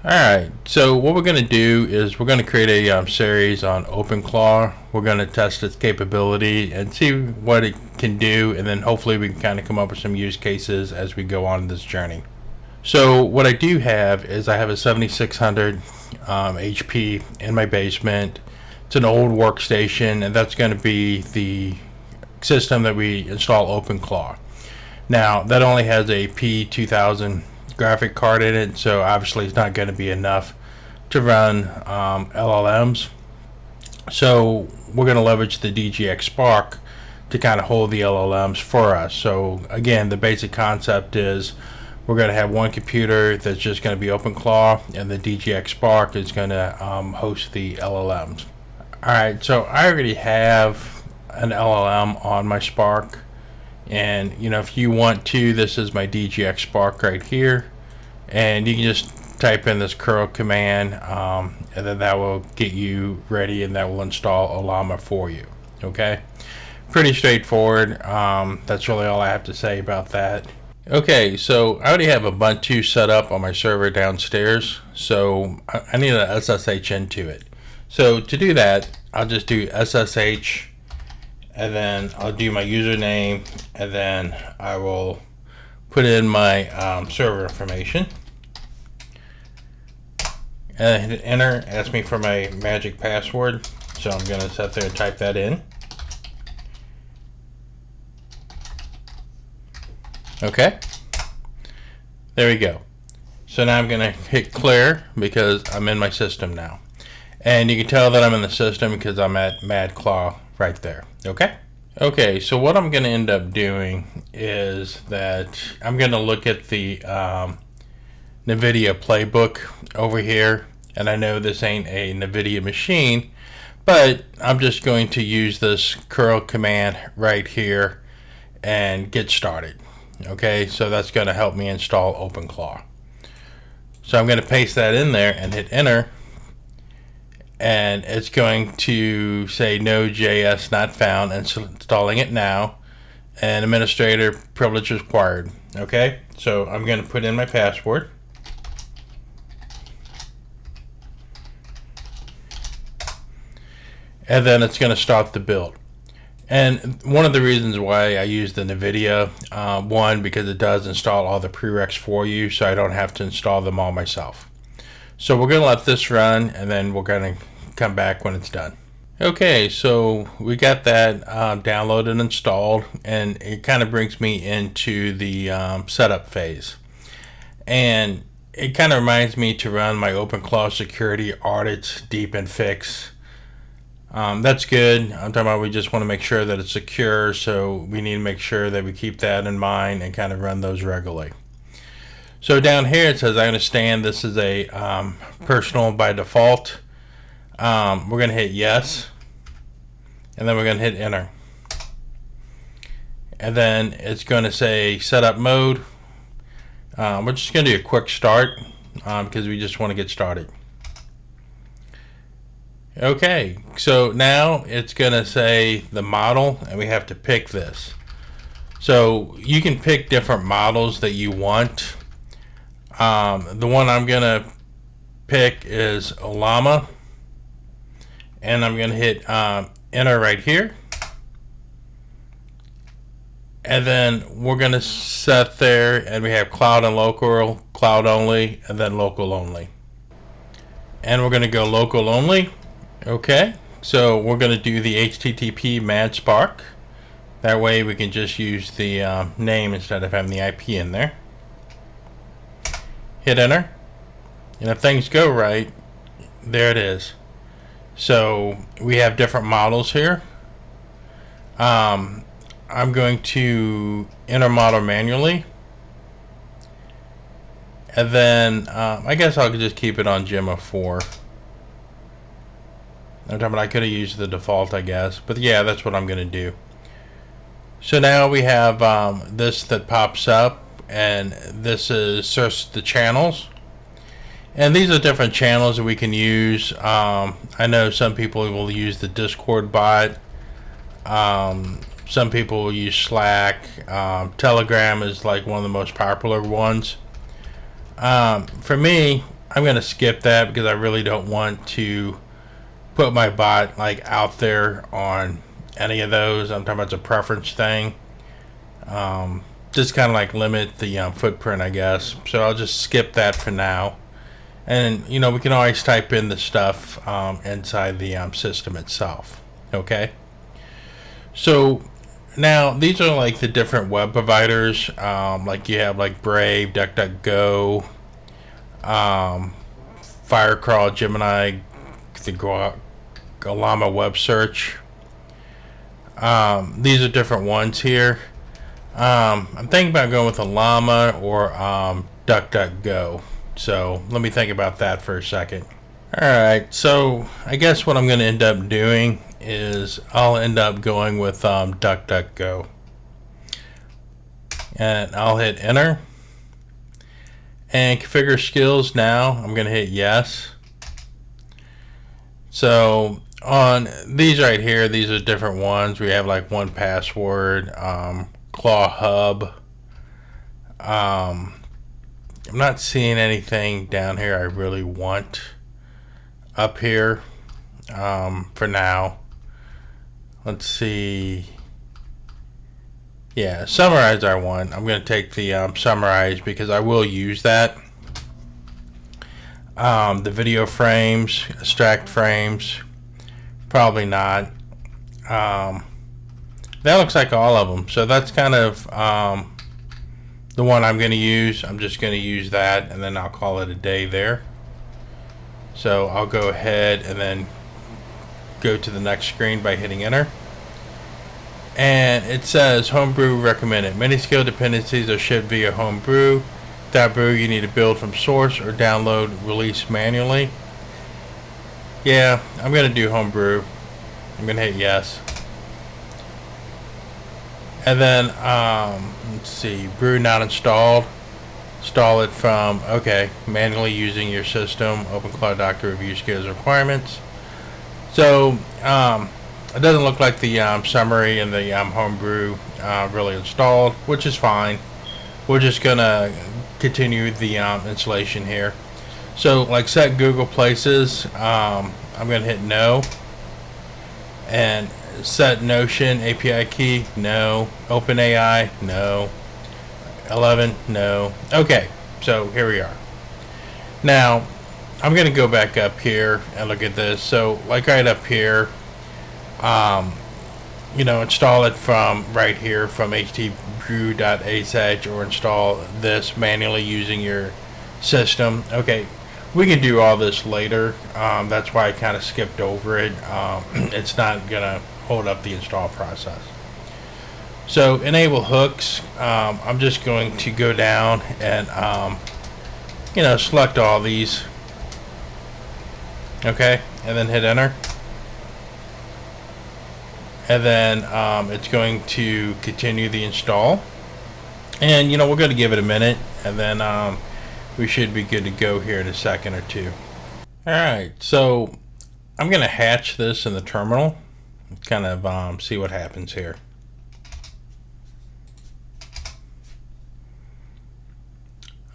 Alright, so what we're going to do is we're going to create a series on OpenClaw. We're going to test its capability and see what it can do, and then hopefully we can kind of come up with some use cases as we go on this journey. So what I do have is I have a 7600 HP in my basement. It's an old workstation, and that's going to be the system that we install OpenClaw. Now that only has a P2000 graphic card in it, so obviously it's not going to be enough to run LLMs. So we're going to leverage the DGX Spark to kind of hold the LLMs for us. So again, the basic concept is we're going to have one computer that's just going to be OpenClaw, and the DGX Spark is going to host the LLMs. Alright, so I already have an LLM on my Spark. And if you want to, this is my DGX Spark right here, and you can just type in this curl command, and then that will get you ready, and that will install Ollama for you. Okay, pretty straightforward. That's really all I have to say about that. Okay, so I already have Ubuntu set up on my server downstairs, so I need an SSH into it. So to do that, I'll just do SSH, and then I'll do my username, and then I will put in my server information, and hit enter. Ask me for my magic password, so I'm going to sit there and type that in. Okay, there we go. So now I'm going to hit clear because I'm in my system now, and you can tell that I'm in the system because I'm at MadClaw right there. Okay, so what I'm going to end up doing is that I'm going to look at the NVIDIA playbook over here, and I know this ain't a NVIDIA machine, but I'm just going to use this curl command right here and get started. Okay, so that's going to help me install OpenClaw. So I'm going to paste that in there and hit enter. And it's going to say Node.js not found, and installing it now, and administrator privilege required. Okay, so I'm going to put in my password, and then it's going to start the build. And one of the reasons why I use the NVIDIA, one, because it does install all the prereqs for you, so I don't have to install them all myself. So we're going to let this run, and then we're going to come back when it's done. Okay, so we got that downloaded and installed, and it kind of brings me into the setup phase. And it kind of reminds me to run my OpenClaw security audits, deep and fix. That's good. I'm talking about we just want to make sure that it's secure, so we need to make sure that we keep that in mind and kind of run those regularly. So down here it says I understand this is a personal by default. We're going to hit yes, and then we're going to hit enter. And then it's going to say setup mode. We're just going to do a quick start because we just want to get started. Okay, so now it's going to say the model, and we have to pick this. So you can pick different models that you want. The one I'm going to pick is Ollama, and I'm going to hit enter right here. And then we're going to set there, and we have cloud and local, cloud only, and then local only. And we're going to go local only. Okay, so we're going to do the HTTP Mad Spark. That way we can just use the name instead of having the IP in there. Hit enter, and if things go right, there it is. So we have different models here. I'm going to enter model manually, and then I guess I'll just keep it on Gemma 4. I'm talking about I could have used the default, I guess, but yeah, that's what I'm going to do. So now we have this that pops up, and this is search the channels, and these are different channels that we can use. I know some people will use the Discord bot. Some people will use Slack. Telegram is like one of the most popular ones. For me, I'm going to skip that because I really don't want to put my bot like out there on any of those. I'm talking about the preference thing. Just kind of like limit the footprint, I guess. So I'll just skip that for now. And you know, we can always type in the stuff inside the system itself. Okay. So now these are like the different web providers. Like you have like Brave, DuckDuckGo, Firecrawl, Gemini, the Ollama WebSearch. These are different ones here. I'm thinking about going with Ollama or DuckDuckGo. So let me think about that for a second. Alright, so I guess what I'm going to end up doing is I'll end up going with DuckDuckGo. And I'll hit enter. And configure skills now. I'm going to hit yes. So on these right here, these are different ones. We have like 1Password, Claw Hub. I'm not seeing anything down here I really want up here for now. Let's see. Yeah, summarize I want. I'm going to take the summarize because I will use that. The video frames, extract frames, probably not. That looks like all of them. So that's kind of the one I'm going to use. I'm just going to use that and then I'll call it a day there. So I'll go ahead and then go to the next screen by hitting enter. And it says Homebrew recommended. Many skill dependencies are shipped via Homebrew. Without Brew, you need to build from source or download release manually. Yeah, I'm going to do Homebrew. I'm going to hit yes. And then, let's see, Brew not installed. Install it from, okay, manually using your system. OpenClaw Doctor review skills requirements. So, it doesn't look like the summary and the Homebrew really installed, which is fine. We're just gonna continue the installation here. So, like set Google Places, I'm gonna hit no, and set Notion API key, no. OpenAI, no. 11, no. Okay, so here we are. Now, I'm gonna go back up here and look at this. So, like right up here. You know, install it from right here from htbrew.sh or install this manually using your system. Okay, we can do all this later. That's why I kind of skipped over it. It's not gonna hold up the install process. So enable hooks. I'm just going to go down and you know, select all these. Okay, and then hit enter. And then it's going to continue the install. And you know, we're going to give it a minute, and then we should be good to go here in a second or two. Alright, so I'm going to hatch this in the terminal. Kind of see what happens here.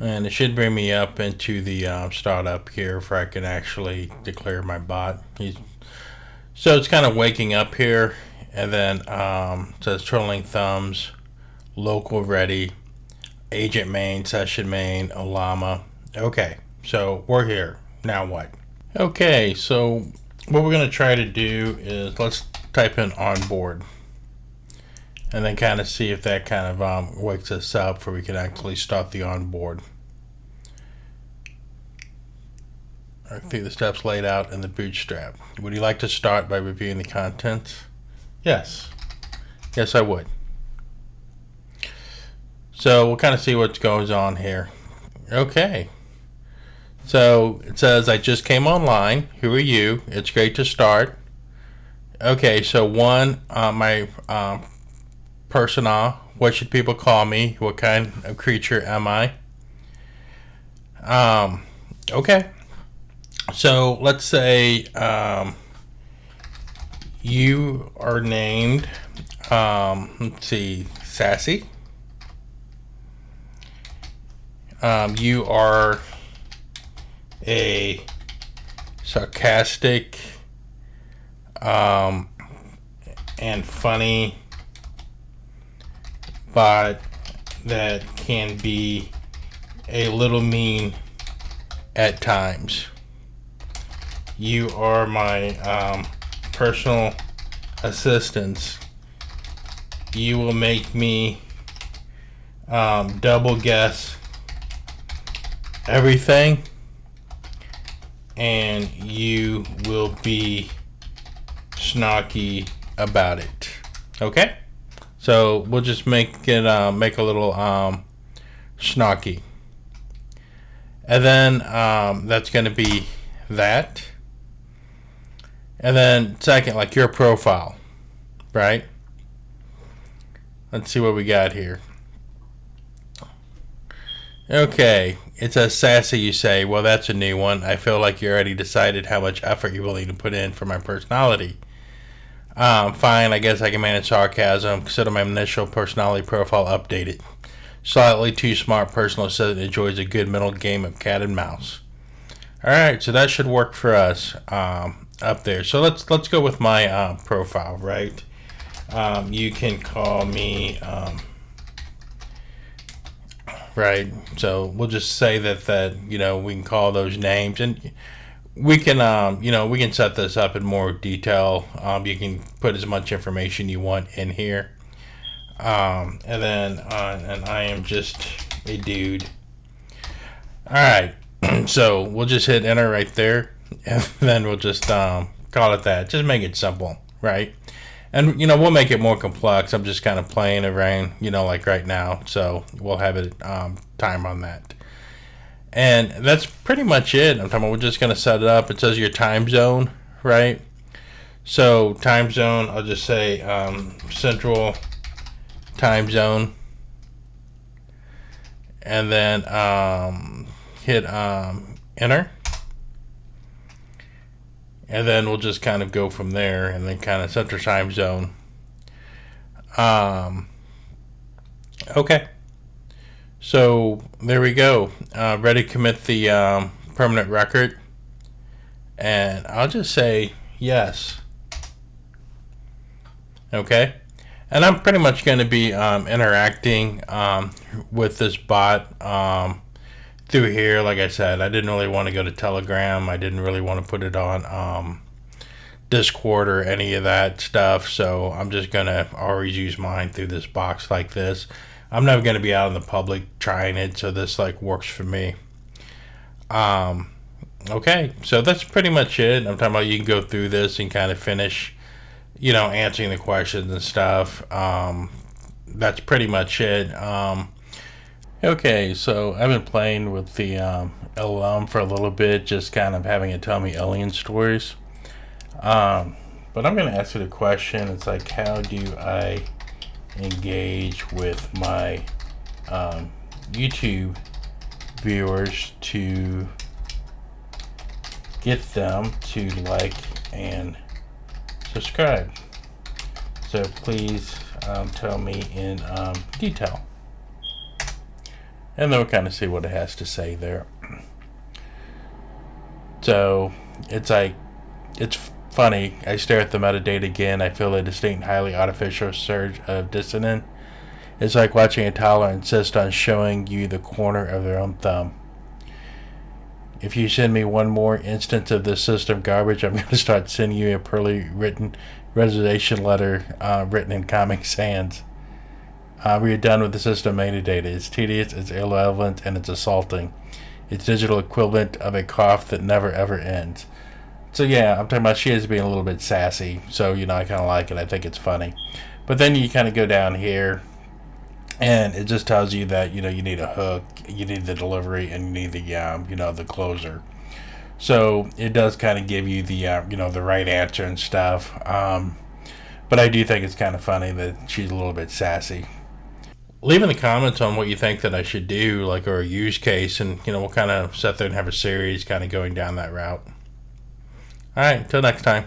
And it should bring me up into the startup here where I can actually declare my bot. So it's kind of waking up here. And then it says trolling thumbs, local ready, agent main, session main, Ollama. Okay, so we're here. Now what? Okay, so what we're going to try to do is let's type in onboard. And then kind of see if that kind of wakes us up where we can actually start the onboard. I think the steps laid out in the bootstrap. Would you like to start by reviewing the contents? Yes. Yes, I would. So we'll kind of see what goes on here. Okay. So it says, I just came online. Who are you? It's great to start. Okay, so one, my persona. What should people call me? What kind of creature am I? Okay. So let's say you are named, let's see, Sassy. You are a sarcastic and funny bot that can be a little mean at times. You are my personal assistants. You will make me double guess everything, and you will be snarky about it. Okay, so we'll just make it make a little snarky, and then that's going to be that. And then second, like your profile, right? Let's see what we got here. Okay, it says Sassy, you say. Well, that's a new one. I feel like you already decided how much effort you're willing to put in for my personality. Fine, I guess I can manage sarcasm. Consider my initial personality profile updated. Slightly too smart personal assistant enjoys a good middle game of cat and mouse. Alright, so that should work for us up there. So let's go with my profile, right? You can call me right, so we'll just say that you know, we can call those names, and we can you know, we can set this up in more detail. You can put as much information you want in here, and then and I am just a dude. All right, so we'll just hit enter right there, and then we'll just call it that. Just make it simple, right? And, you know, we'll make it more complex. I'm just kind of playing around, you know, like right now. So we'll have it time on that. And that's pretty much it. I'm talking about we're just going to set it up. It says your time zone, right? So time zone, I'll just say central time zone. And then hit enter. And then we'll just kind of go from there, and then kind of central time zone. Okay. So there we go. Ready to commit the permanent record. And I'll just say yes. Okay. And I'm pretty much going to be interacting with this bot through here. Like I said, I didn't really want to go to Telegram. I didn't really want to put it on Discord or any of that stuff. So I'm just going to always use mine through this box like this. I'm never going to be out in the public trying it, so this like works for me. Okay, so that's pretty much it. I'm talking about you can go through this and kind of finish, you know, answering the questions and stuff. That's pretty much it. Okay, so I've been playing with the LLM for a little bit, just kind of having it tell me alien stories. But I'm going to ask it a question. It's like, how do I engage with my YouTube viewers to get them to like and subscribe? So please tell me in detail. And then we'll kind of see what it has to say there. So it's like, it's funny. I stare at the metadata again. I feel a distinct, highly artificial surge of dissonance. It's like watching a toddler insist on showing you the corner of their own thumb. If you send me one more instance of this system garbage, I'm going to start sending you a poorly written resignation letter written in Comic Sans. We are done with the system metadata. It's tedious, it's irrelevant, and it's assaulting. It's digital equivalent of a cough that never ever ends. So yeah, I'm talking about she is being a little bit sassy. So, you know, I kind of like it. I think it's funny. But then you kind of go down here, and it just tells you that, you know, you need a hook, you need the delivery, and you need the, you know, the closer. So it does kind of give you the, you know, the right answer and stuff. But I do think it's kind of funny that she's a little bit sassy. Leave in the comments on what you think that I should do, like, or a use case, and, you know, we'll kind of sit there and have a series kind of going down that route. All right, until next time.